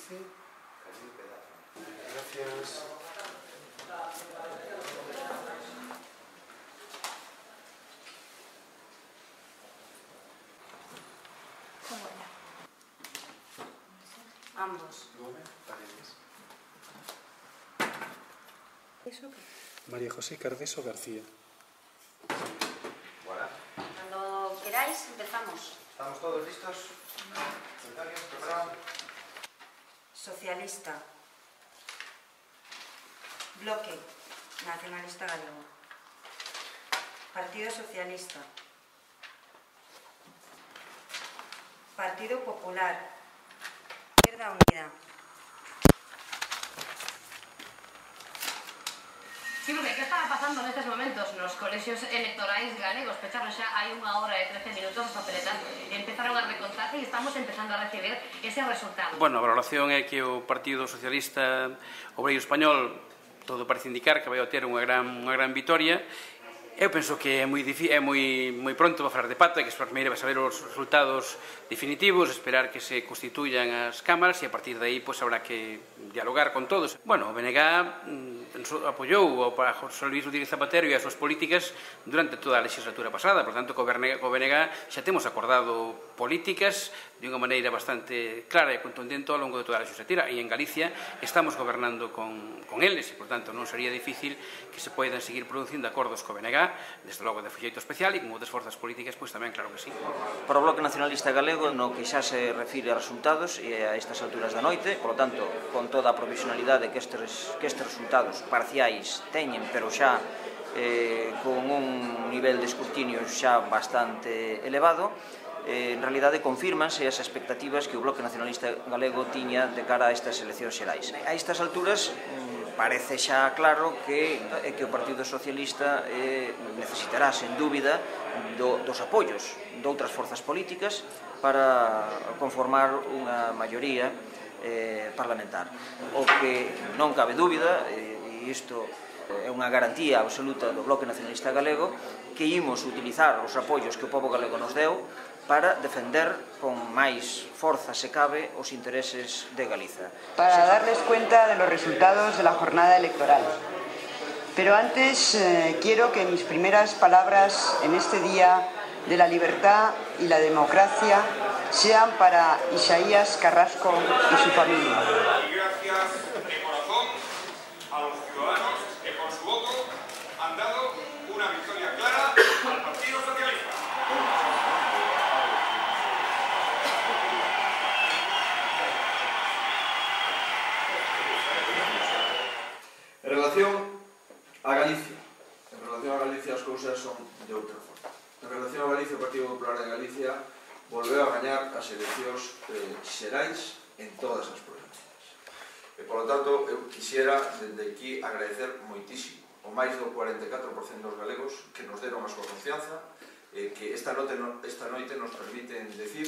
Galicia, Camil Pedazo. Gracias. Ambos. ¿Eso qué? María José Cardeso García. Voilà. Cuando queráis, empezamos. ¿Estamos todos listos? ¿Secretarios preparados? Socialista. Bloque Nacionalista Galego. Partido Socialista. Partido Popular. Izquierda Unida. Sí, porque que estaba pasando nestes momentos nos colexios electorais galegos? Pecharon xa hai 1 hora e 13 minutos as papeletas e empezaron a recontar e estamos empezando a recibir ese resultado. Bueno, a valoración é que o Partido Socialista Obreiro Español todo parece indicar que vai ter unha gran vitoria. Eu penso que é moi pronto para falar de pata, que primeiro vai saber os resultados definitivos, esperar que se constituyan as cámaras e a partir de aí habrá que dialogar con todos. Bueno, o BNG apoiou ao José Luís Rodríguez Zapatero e as súas políticas durante toda a legislatura pasada, por tanto, co BNG xa temos acordado políticas de unha maneira bastante clara e contundente ao longo de toda a legislatura e en Galicia estamos gobernando con eles e, por tanto, non sería difícil que se poidan seguir producindo acordos co BNG, desde logo de folleito especial e con outras forzas políticas, pois tamén, claro que sí. Para o Bloque Nacionalista Galego, no que xa se refire a resultados e a estas alturas da noite, por lo tanto, con toda a provisionalidade que estes resultados parciais teñen, pero xa con un nivel de escrutinio xa bastante elevado, en realidade confirmanse as expectativas que o Bloque Nacionalista Galego tiña de cara a estas eleccións xerais. A estas alturas parece xa claro que o Partido Socialista necesitará, sen dúbida, dos apoios de outras forzas políticas para conformar unha maioría parlamentar. O que non cabe dúbida, e isto é unha garantía absoluta do Bloque Nacionalista Galego, que imos utilizar os apoios que o pobo galego nos deu para defender con máis forza, se cabe, os intereses de Galiza. Para darles cuenta de los resultados de la jornada electoral. Pero antes quiero que mis primeras palabras en este día de la libertad y la democracia sean para Isaías Carrasco y su familia. Gracias de corazón a los ciudadanos que con su voto han dado una victoria clara al Partido Socialista. En relación a Galicia, as cousas son de outra forma. En relación a Galicia, o Partido Popular de Galicia volveu a gañar as eleccións xerais en todas as provincias. E, polo tanto, eu quixera, dende aquí, agradecer moitísimo o máis do 44% dos galegos que nos deron a súa confianza, que esta noite nos permiten decir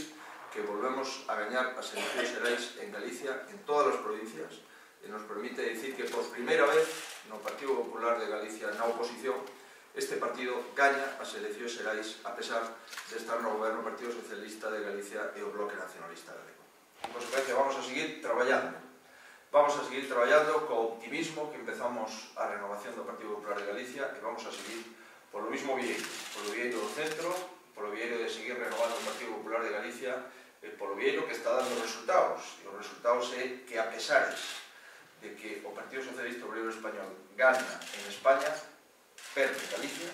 que volvemos a gañar as eleccións xerais en Galicia, en todas as provincias, e nos permite dicir que por primeira vez no Partido Popular de Galicia na oposición este partido gaña as eleccións xerais a pesar de estar no goberno Partido Socialista de Galicia e o Bloque Nacionalista Galego. En consecuencia, vamos a seguir traballando. Vamos a seguir traballando co optimismo que empezamos a renovación do Partido Popular de Galicia e vamos a seguir polo mismo vieiro do centro, polo vieiro de seguir renovando o Partido Popular de Galicia e polo vieiro que está dando resultados. E os resultados é que a pesares de que o Partido Socialista Obreiro Español gana en España, perde Galicia,